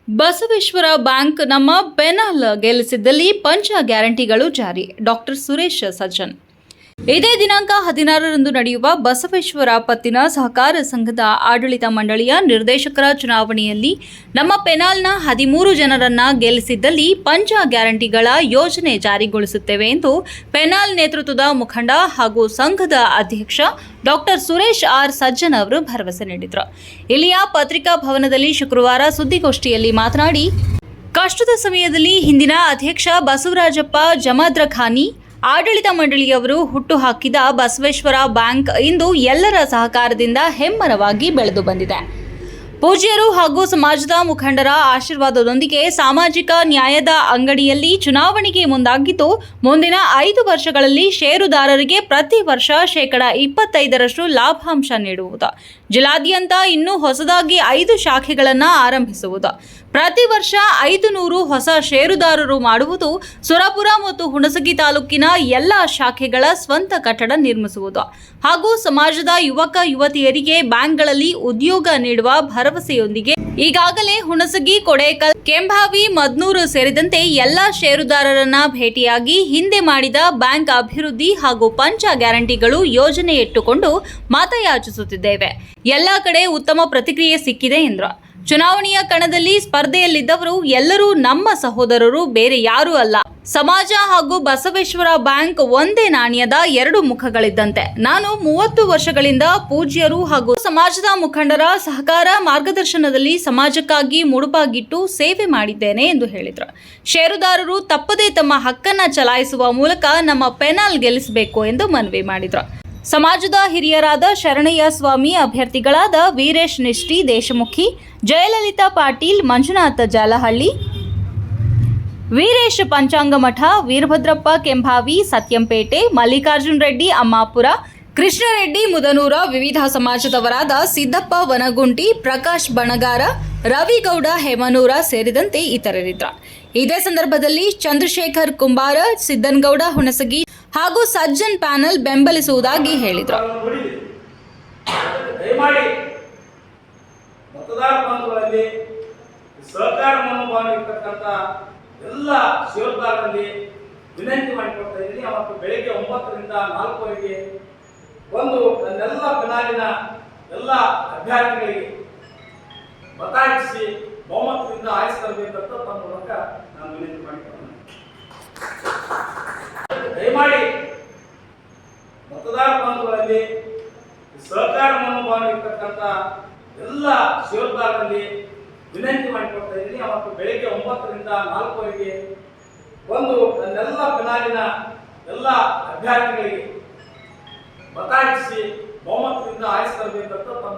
Basaveshwara bank ನಮ್ಮ ಪೆನಾಲ್ ಗೆಲ್ಲಿಸಿದ್ದಲ್ಲಿ ಪಂಚ ಗ್ಯಾರಂಟಿಗಳು ಜಾರಿ. ಡಾಕ್ಟರ್ ಸುರೇಶ್ ಸಜ್ಜನ್. ಇದೇ ದಿನಾಂಕ 16ರಂದು ನಡೆಯುವ ಬಸವೇಶ್ವರ ಪತ್ತಿನ ಸಹಕಾರ ಸಂಘದ ಆಡಳಿತ ಮಂಡಳಿಯ ನಿರ್ದೇಶಕರ ಚುನಾವಣೆಯಲ್ಲಿ ನಮ್ಮ ಪೆನಾಲ್ನ 13 ಜನರನ್ನ ಗೆಲ್ಲಿಸಿದ್ದಲ್ಲಿ ಪಂಚ ಗ್ಯಾರಂಟಿಗಳ ಯೋಜನೆ ಜಾರಿಗೊಳಿಸುತ್ತೇವೆ ಎಂದು ಪೆನಾಲ್ ನೇತೃತ್ವದ ಮುಖಂಡ ಹಾಗೂ ಸಂಘದ ಅಧ್ಯಕ್ಷ ಡಾಕ್ಟರ್ ಸುರೇಶ್ ಆರ್ ಸಜ್ಜನ್ ಅವರು ಭರವಸೆ ನೀಡಿದರು. ಇಲ್ಲಿಯ ಪತ್ರಿಕಾ ಭವನದಲ್ಲಿ ಶುಕ್ರವಾರ ಸುದ್ದಿಗೋಷ್ಠಿಯಲ್ಲಿ ಮಾತನಾಡಿ, ಕಷ್ಟದ ಸಮಯದಲ್ಲಿ ಹಿಂದಿನ ಅಧ್ಯಕ್ಷ ಬಸವರಾಜಪ್ಪ ಜಮದ್ರಖಾನಿ ಆಡಳಿತ ಮಂಡಳಿಯವರು ಹುಟ್ಟುಹಾಕಿದ ಬಸವೇಶ್ವರ ಬ್ಯಾಂಕ್ ಇಂದು ಎಲ್ಲರ ಸಹಕಾರದಿಂದ ಹೆಮ್ಮರವಾಗಿ ಬೆಳೆದು ಬಂದಿದೆ. ಪೂಜ್ಯರು ಹಾಗೂ ಸಮಾಜದ ಮುಖಂಡರ ಆಶೀರ್ವಾದದೊಂದಿಗೆ ಸಾಮಾಜಿಕ ನ್ಯಾಯದ ಅಂಗಡಿಯಲ್ಲಿ ಚುನಾವಣೆಗೆ ಮುಂದಾಗಿದ್ದು, ಮುಂದಿನ 5 ವರ್ಷಗಳಲ್ಲಿ ಷೇರುದಾರರಿಗೆ ಪ್ರತಿ ವರ್ಷ 25% ಲಾಭಾಂಶ ನೀಡುವುದು, ಜಿಲ್ಲಾದ್ಯಂತ ಇನ್ನೂ ಹೊಸದಾಗಿ 5 ಶಾಖೆಗಳನ್ನು ಆರಂಭಿಸುವುದು, ಪ್ರತಿ ವರ್ಷ 500 ಹೊಸ ಷೇರುದಾರರು ಮಾಡುವುದು, ಸುರಪುರ ಮತ್ತು ಹುಣಸಗಿ ತಾಲೂಕಿನ ಎಲ್ಲ ಶಾಖೆಗಳ ಸ್ವಂತ ಕಟ್ಟಡ ನಿರ್ಮಿಸುವುದು ಹಾಗೂ ಸಮಾಜದ ಯುವಕ ಯುವತಿಯರಿಗೆ ಬ್ಯಾಂಕ್ಗಳಲ್ಲಿ ಉದ್ಯೋಗ ನೀಡುವ ಭರವಸೆಯೊಂದಿಗೆ ಈಗಾಗಲೇ ಹುಣಸಗಿ, ಕೊಡೇಕಲ್, ಕೆಂಭಾವಿ, ಮದ್ನೂರು ಸೇರಿದಂತೆ ಎಲ್ಲ ಷೇರುದಾರರನ್ನ ಭೇಟಿಯಾಗಿ ಹಿಂದೆ ಮಾಡಿದ ಬ್ಯಾಂಕ್ ಅಭಿವೃದ್ಧಿ ಹಾಗೂ ಪಂಚ ಗ್ಯಾರಂಟಿಗಳು ಯೋಜನೆ ಇಟ್ಟುಕೊಂಡು ಮತಯಾಚಿಸುತ್ತಿದ್ದೇವೆ. ಎಲ್ಲ ಕಡೆ ಉತ್ತಮ ಪ್ರತಿಕ್ರಿಯೆ ಸಿಕ್ಕಿದೆ ಎಂದರು. ಚುನಾವಣೆಯ ಕಣದಲ್ಲಿ ಸ್ಪರ್ಧೆಯಲ್ಲಿದ್ದವರು ಎಲ್ಲರೂ ನಮ್ಮ ಸಹೋದರರು, ಬೇರೆ ಯಾರೂ ಅಲ್ಲ. ಸಮಾಜ ಹಾಗೂ ಬಸವೇಶ್ವರ ಬ್ಯಾಂಕ್ ಒಂದೇ ನಾಣ್ಯದ 2 ಮುಖಗಳಿದ್ದಂತೆ. ನಾನು 30 ವರ್ಷಗಳಿಂದ ಪೂಜ್ಯರು ಹಾಗೂ ಸಮಾಜದ ಮುಖಂಡರ ಸಹಕಾರ ಮಾರ್ಗದರ್ಶನದಲ್ಲಿ ಸಮಾಜಕ್ಕಾಗಿ ಮುಡುಪಾಗಿಟ್ಟು ಸೇವೆ ಮಾಡಿದ್ದೇನೆ ಎಂದು ಹೇಳಿದರು. ಷೇರುದಾರರು ತಪ್ಪದೇ ತಮ್ಮ ಹಕ್ಕನ್ನ ಚಲಾಯಿಸುವ ಮೂಲಕ ನಮ್ಮ ಪೆನಾಲ್ ಗೆಲ್ಲಿಸಬೇಕು ಎಂದು ಮನವಿ ಮಾಡಿದರು. ಸಮಾಜದ ಹಿರಿಯರಾದ ಶರಣಯ್ಯ ಸ್ವಾಮಿ, ಅಭ್ಯರ್ಥಿಗಳಾದ ವೀರೇಶ್ ನಿಷ್ಠಿ ದೇಶಮುಖಿ, ಜಯಲಲಿತಾ ಪಾಟೀಲ್, ಮಂಜುನಾಥ ಜಾಲಹಳ್ಳಿ, ವೀರೇಶ್ ಪಂಚಾಂಗಮಠ, ವೀರಭದ್ರಪ್ಪ ಕೆಂಭಾವಿ, ಸತ್ಯಂಪೇಟೆ, ಮಲ್ಲಿಕಾರ್ಜುನ್ ರೆಡ್ಡಿ ಅಮ್ಮಾಪುರ, ಕೃಷ್ಣರೆಡ್ಡಿ ಮುದನೂರ, ವಿವಿಧ ಸಮಾಜದವರಾದ ಸಿದ್ದಪ್ಪ ವನಗುಂಟಿ, ಪ್ರಕಾಶ್ ಬಣಗಾರ, ರವಿಗೌಡ ಹೇಮನೂರ ಸೇರಿದಂತೆ ಇತರರಿದ್ದರು. ಇದೇ ಸಂದರ್ಭದಲ್ಲಿ ಚಂದ್ರಶೇಖರ್ ಕುಂಬಾರ, ಸಿದ್ದನಗೌಡ ಹುಣಸಗಿ ಹಾಗೂ ಸಜ್ಜನ್ ಪ್ಯಾನಲ್ ಬೆಂಬಲಿಸುವುದಾಗಿ ಹೇಳಿದರು. ಸಹಕಾರ ಮನೋಭಾವ ಇರತಕ್ಕಂಥ ಎಲ್ಲ ಷೇರುದಾರರಲ್ಲಿ ವಿನಂತಿ ಮಾಡಿಕೊಡ್ತಾ ಇದ್ದೀನಿ. ಅವತ್ತು ಬೆಳಗ್ಗೆ 9ರಿಂದ 4ವರೆಗೆ ಒಂದು ನನ್ನೆಲ್ಲ ಪೆನಾಲಿನ ಎಲ್ಲ ಅಭ್ಯರ್ಥಿಗಳಿಗೆ ಮತಯಾಚಿಸಿ ಬಹುಮತದಿಂದ ಆಯ್ಕೆ ತರಬೇಕಂತ ತಮ್ಮ ಮೂಲಕ ನಾನು ವಿನಂತಿ ಮಾಡಿಕೊಡ್ತೇನೆ. ದಯಮಾಡಿ ಮತದಾರ ಬಂಧುಗಳಲ್ಲಿ ಸಹಕಾರ ಮನೋಭಾವ ಇರತಕ್ಕಂಥ ಎಲ್ಲ ಷೇರುದಾರರಲ್ಲಿ ವಿನಂತಿ ಮಾಡಿಕೊಡ್ತಾ ಇದ್ದೀನಿ. ಅವತ್ತು ಬೆಳಗ್ಗೆ 9ರಿಂದ 4ವರೆಗೆ ಒಂದು ನನ್ನೆಲ್ಲ ಪೆನಾಲಿನ ಎಲ್ಲ ಅಭ್ಯರ್ಥಿಗಳಿಗೆ ಮತಯಾಚಿಸಿ ಬಹುಮತದಿಂದ ಆಯ್ಕೆ ತರಬೇಕಂತ ತಮ್ಮ